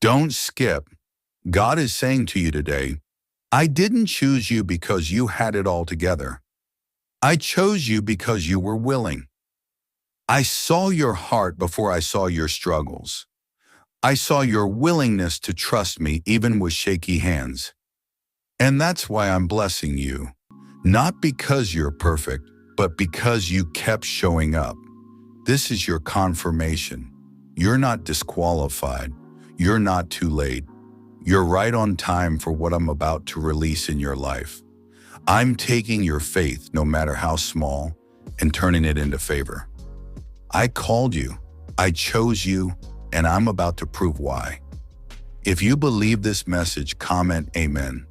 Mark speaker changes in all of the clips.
Speaker 1: Don't skip. God is saying to you today, I didn't choose you because you had it all together. I chose you because you were willing. I saw your heart before I saw your struggles. I saw your willingness to trust me even with shaky hands. And that's why I'm blessing you. Not because you're perfect, but because you kept showing up. This is your confirmation. You're not disqualified. You're not too late. You're right on time for what I'm about to release in your life. I'm taking your faith, no matter how small, and turning it into favor. I called you, I chose you, and I'm about to prove why. If you believe this message, comment amen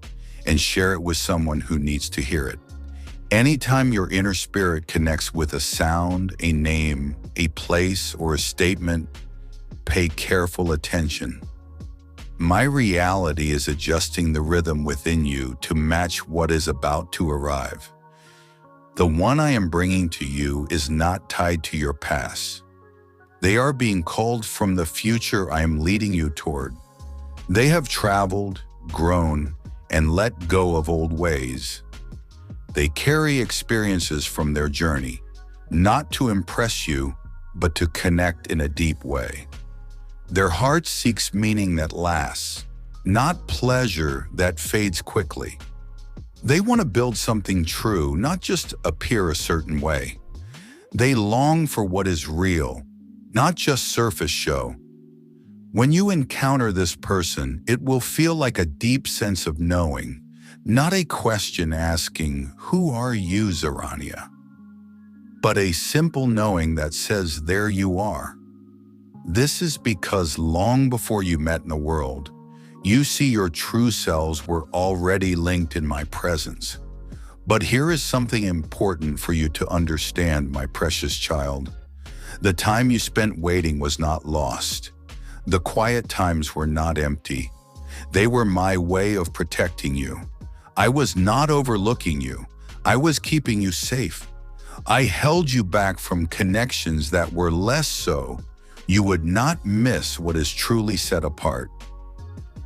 Speaker 1: and share it with someone who needs to hear it. Anytime your inner spirit connects with a sound, a name, a place, or a statement, pay careful attention. My reality is adjusting the rhythm within you to match what is about to arrive. The one I am bringing to you is not tied to your past. They are being called from the future I am leading you toward. They have traveled, grown, and let go of old ways. They carry experiences from their journey, not to impress you, but to connect in a deep way. Their heart seeks meaning that lasts, not pleasure that fades quickly. They want to build something true, not just appear a certain way. They long for what is real, not just surface show. When you encounter this person, it will feel like a deep sense of knowing, not a question asking, "Who are you, Zarania?" but a simple knowing that says, "There you are." This is because long before you met in the world, you see your true selves were already linked in my presence. But here is something important for you to understand, my precious child. The time you spent waiting was not lost. The quiet times were not empty. They were my way of protecting you. I was not overlooking you. I was keeping you safe. I held you back from connections that were less so. You would not miss what is truly set apart.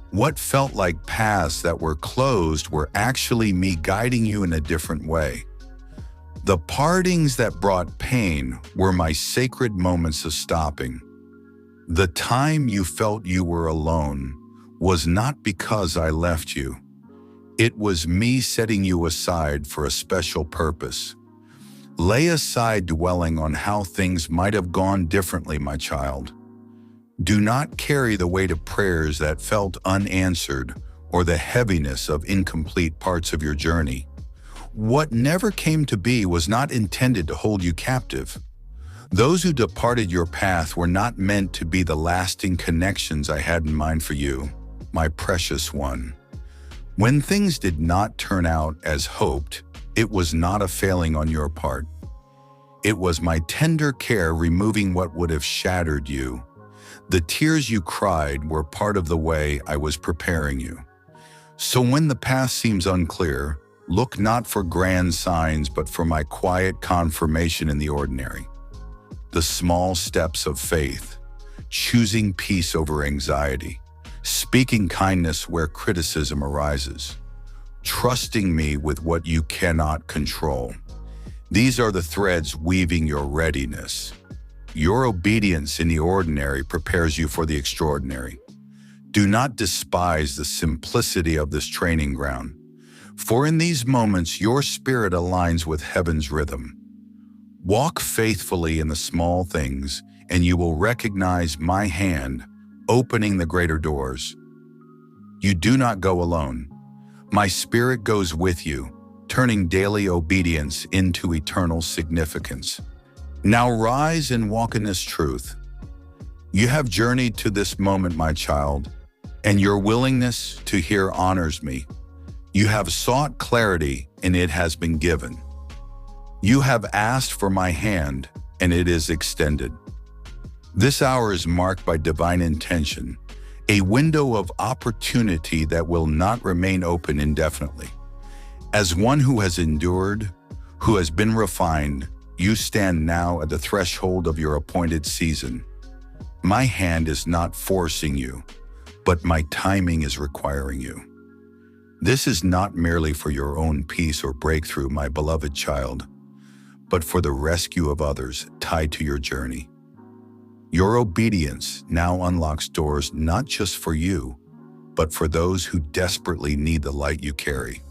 Speaker 1: What felt like paths that were closed were actually me guiding you in a different way. The partings that brought pain were my sacred moments of stopping. The time you felt you were alone was not because I left you. It was me setting you aside for a special purpose. Lay aside dwelling on how things might have gone differently, my child. Do not carry the weight of prayers that felt unanswered or the heaviness of incomplete parts of your journey. What never came to be was not intended to hold you captive. Those who departed your path were not meant to be the lasting connections I had in mind for you, my precious one. When things did not turn out as hoped, it was not a failing on your part. It was my tender care removing what would have shattered you. The tears you cried were part of the way I was preparing you. So when the path seems unclear, look not for grand signs, but for my quiet confirmation in the ordinary. The small steps of faith, choosing peace over anxiety, speaking kindness where criticism arises, trusting me with what you cannot control. These are the threads weaving your readiness. Your obedience in the ordinary prepares you for the extraordinary. Do not despise the simplicity of this training ground, for in these moments your spirit aligns with heaven's rhythm. Walk faithfully in the small things, and you will recognize my hand opening the greater doors. You do not go alone. My spirit goes with you, turning daily obedience into eternal significance. Now rise and walk in this truth. You have journeyed to this moment, my child, and your willingness to hear honors me. You have sought clarity, and it has been given. You have asked for my hand, and it is extended. This hour is marked by divine intention, a window of opportunity that will not remain open indefinitely. As one who has endured, who has been refined, you stand now at the threshold of your appointed season. My hand is not forcing you, but my timing is requiring you. This is not merely for your own peace or breakthrough, my beloved child, but for the rescue of others tied to your journey. Your obedience now unlocks doors not just for you, but for those who desperately need the light you carry.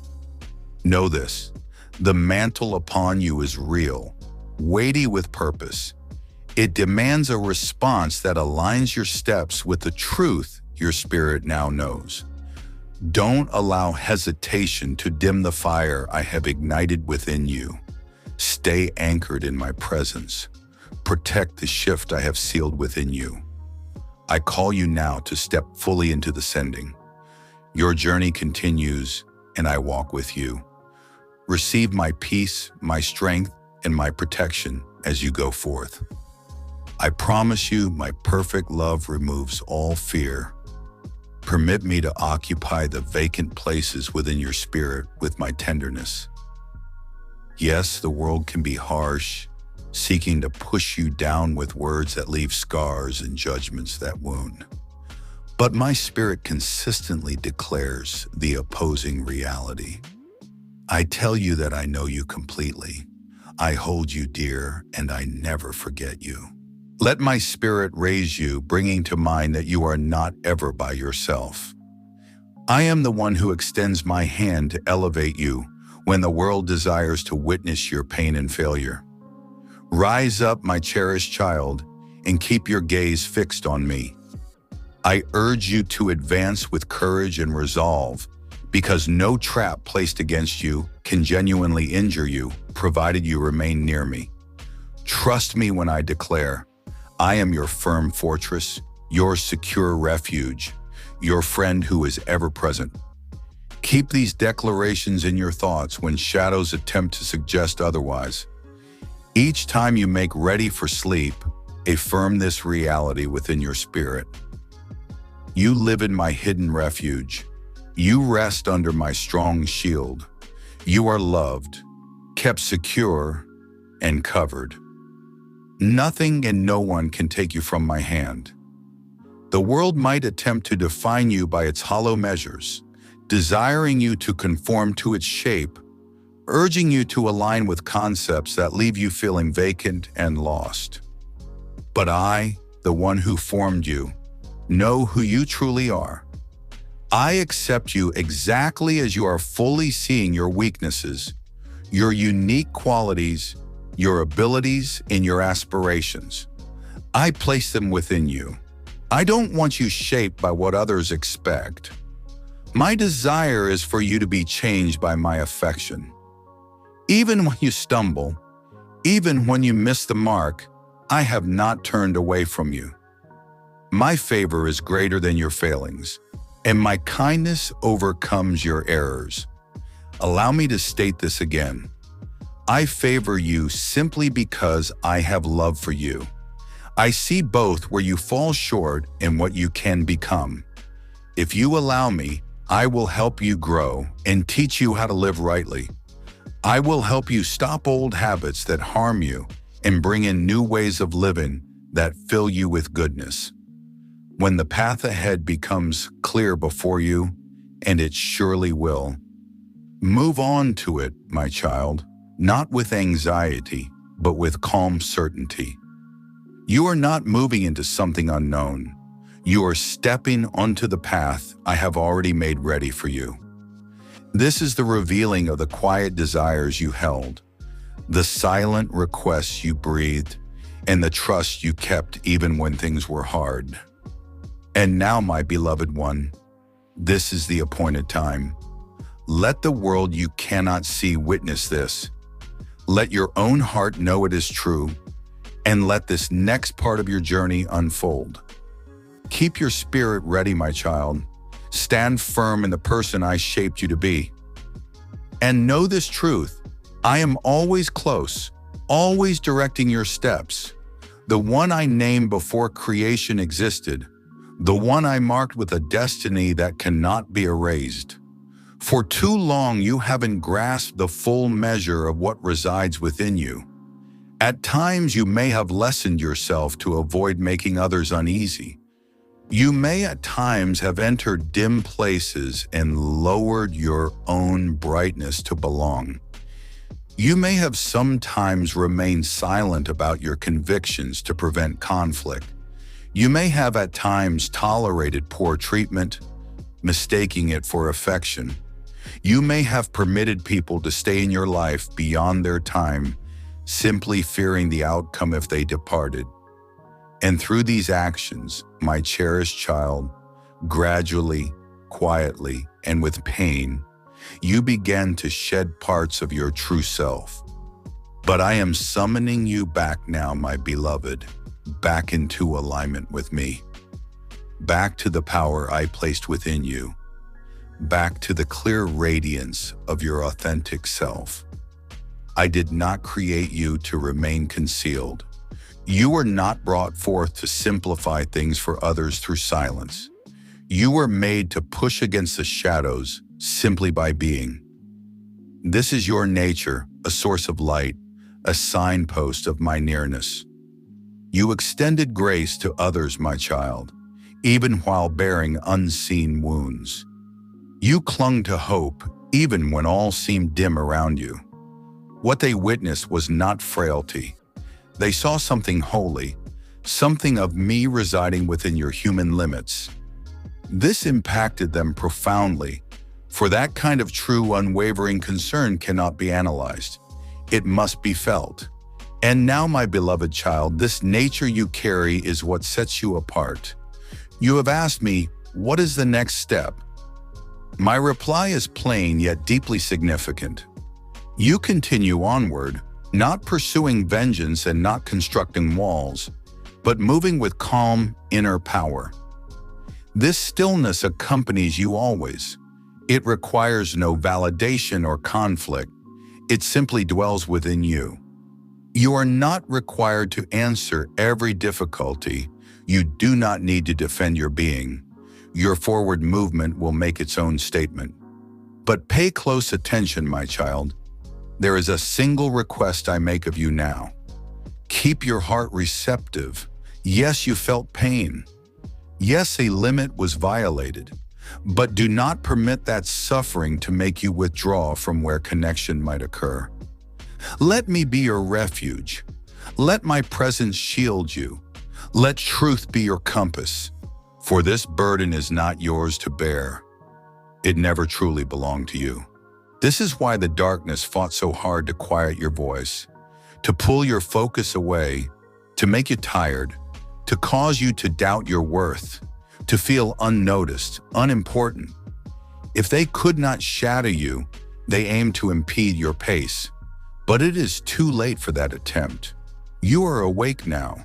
Speaker 1: Know this, the mantle upon you is real, weighty with purpose. It demands a response that aligns your steps with the truth your spirit now knows. Don't allow hesitation to dim the fire I have ignited within you. Stay anchored in my presence. Protect the shift I have sealed within you. I call you now to step fully into the sending. Your journey continues, and I walk with you. Receive my peace, my strength, and my protection as you go forth. I promise you my perfect love removes all fear. Permit me to occupy the vacant places within your spirit with my tenderness. Yes, the world can be harsh, seeking to push you down with words that leave scars and judgments that wound. But my spirit consistently declares the opposing reality. I tell you that I know you completely. I hold you dear, and I never forget you. Let my spirit raise you, bringing to mind that you are not ever by yourself. I am the one who extends my hand to elevate you when the world desires to witness your pain and failure. Rise up, my cherished child, and keep your gaze fixed on me. I urge you to advance with courage and resolve, because no trap placed against you can genuinely injure you, provided you remain near me. Trust me when I declare, I am your firm fortress, your secure refuge, your friend who is ever present. Keep these declarations in your thoughts when shadows attempt to suggest otherwise. Each time you make ready for sleep, affirm this reality within your spirit. You live in my hidden refuge. You rest under my strong shield. You are loved, kept secure, and covered. Nothing and no one can take you from my hand. The world might attempt to define you by its hollow measures, desiring you to conform to its shape, urging you to align with concepts that leave you feeling vacant and lost. But I, the one who formed you, know who you truly are. I accept you exactly as you are, fully seeing your weaknesses, your unique qualities, your abilities, and your aspirations. I place them within you. I don't want you shaped by what others expect. My desire is for you to be changed by my affection. Even when you stumble, even when you miss the mark, I have not turned away from you. My favor is greater than your failings, and my kindness overcomes your errors. Allow me to state this again. I favor you simply because I have love for you. I see both where you fall short and what you can become. If you allow me, I will help you grow and teach you how to live rightly. I will help you stop old habits that harm you and bring in new ways of living that fill you with goodness. When the path ahead becomes clear before you, and it surely will, move on to it, my child, not with anxiety, but with calm certainty. You are not moving into something unknown. You are stepping onto the path I have already made ready for you. This is the revealing of the quiet desires you held, the silent requests you breathed, and the trust you kept even when things were hard. And now, my beloved one, this is the appointed time. Let the world you cannot see witness this. Let your own heart know it is true, and let this next part of your journey unfold. Keep your spirit ready, my child. Stand firm in the person I shaped you to be. And know this truth, I am always close, always directing your steps. The one I named before creation existed, the one I marked with a destiny that cannot be erased. For too long, you haven't grasped the full measure of what resides within you. At times, you may have lessened yourself to avoid making others uneasy. You may at times have entered dim places and lowered your own brightness to belong. You may have sometimes remained silent about your convictions to prevent conflict. You may have at times tolerated poor treatment, mistaking it for affection. You may have permitted people to stay in your life beyond their time, simply fearing the outcome if they departed. And through these actions, my cherished child, gradually, quietly, and with pain, you began to shed parts of your true self. But I am summoning you back now, my beloved, back into alignment with me, back to the power I placed within you, back to the clear radiance of your authentic self. I did not create you to remain concealed. You were not brought forth to simplify things for others through silence. You were made to push against the shadows simply by being. This is your nature, a source of light, a signpost of my nearness. You extended grace to others, my child, even while bearing unseen wounds. You clung to hope, even when all seemed dim around you. What they witnessed was not frailty. They saw something holy, something of me residing within your human limits. This impacted them profoundly, for that kind of true, unwavering concern cannot be analyzed. It must be felt. And now, my beloved child, this nature you carry is what sets you apart. You have asked me, what is the next step? My reply is plain yet deeply significant. You continue onward, not pursuing vengeance and not constructing walls, but moving with calm inner power. This stillness accompanies you always. It requires no validation or conflict. It simply dwells within you. You are not required to answer every difficulty. You do not need to defend your being. Your forward movement will make its own statement. But pay close attention, my child. There is a single request I make of you now. Keep your heart receptive. Yes, you felt pain. Yes, a limit was violated. But do not permit that suffering to make you withdraw from where connection might occur. Let me be your refuge. Let my presence shield you. Let truth be your compass. For this burden is not yours to bear. It never truly belonged to you. This is why the darkness fought so hard to quiet your voice, to pull your focus away, to make you tired, to cause you to doubt your worth, to feel unnoticed, unimportant. If they could not shatter you, they aimed to impede your pace. But it is too late for that attempt. You are awake now.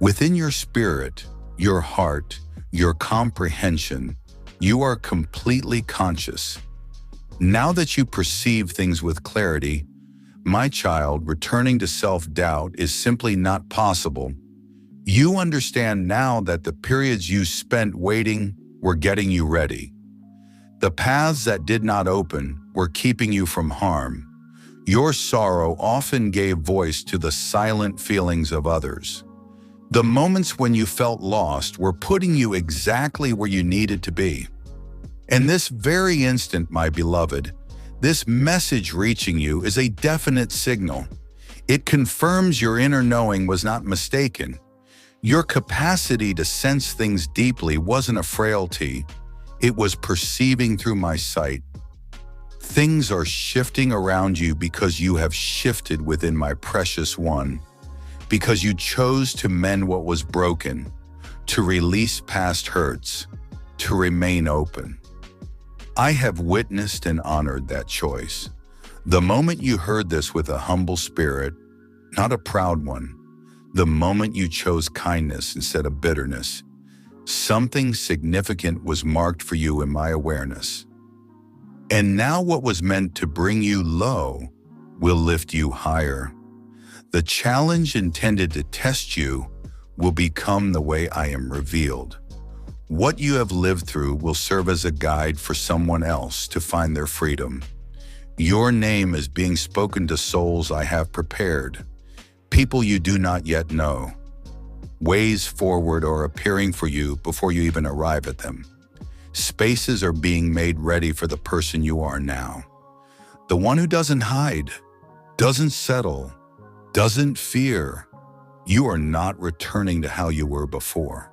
Speaker 1: Within your spirit, your heart, your comprehension, you are completely conscious. Now that you perceive things with clarity, my child, returning to self-doubt is simply not possible. You understand now that the periods you spent waiting were getting you ready. The paths that did not open were keeping you from harm. Your sorrow often gave voice to the silent feelings of others. The moments when you felt lost were putting you exactly where you needed to be. In this very instant, my beloved, this message reaching you is a definite signal. It confirms your inner knowing was not mistaken. Your capacity to sense things deeply wasn't a frailty. It was perceiving through my sight. Things are shifting around you because you have shifted within my precious one, because you chose to mend what was broken, to release past hurts, to remain open. I have witnessed and honored that choice. The moment you heard this with a humble spirit, not a proud one, the moment you chose kindness instead of bitterness, something significant was marked for you in my awareness. And now what was meant to bring you low will lift you higher. The challenge intended to test you will become the way I am revealed. What you have lived through will serve as a guide for someone else to find their freedom. Your name is being spoken to souls I have prepared, people you do not yet know. Ways forward are appearing for you before you even arrive at them. Spaces are being made ready for the person you are now. The one who doesn't hide, doesn't settle, doesn't fear. You are not returning to how you were before.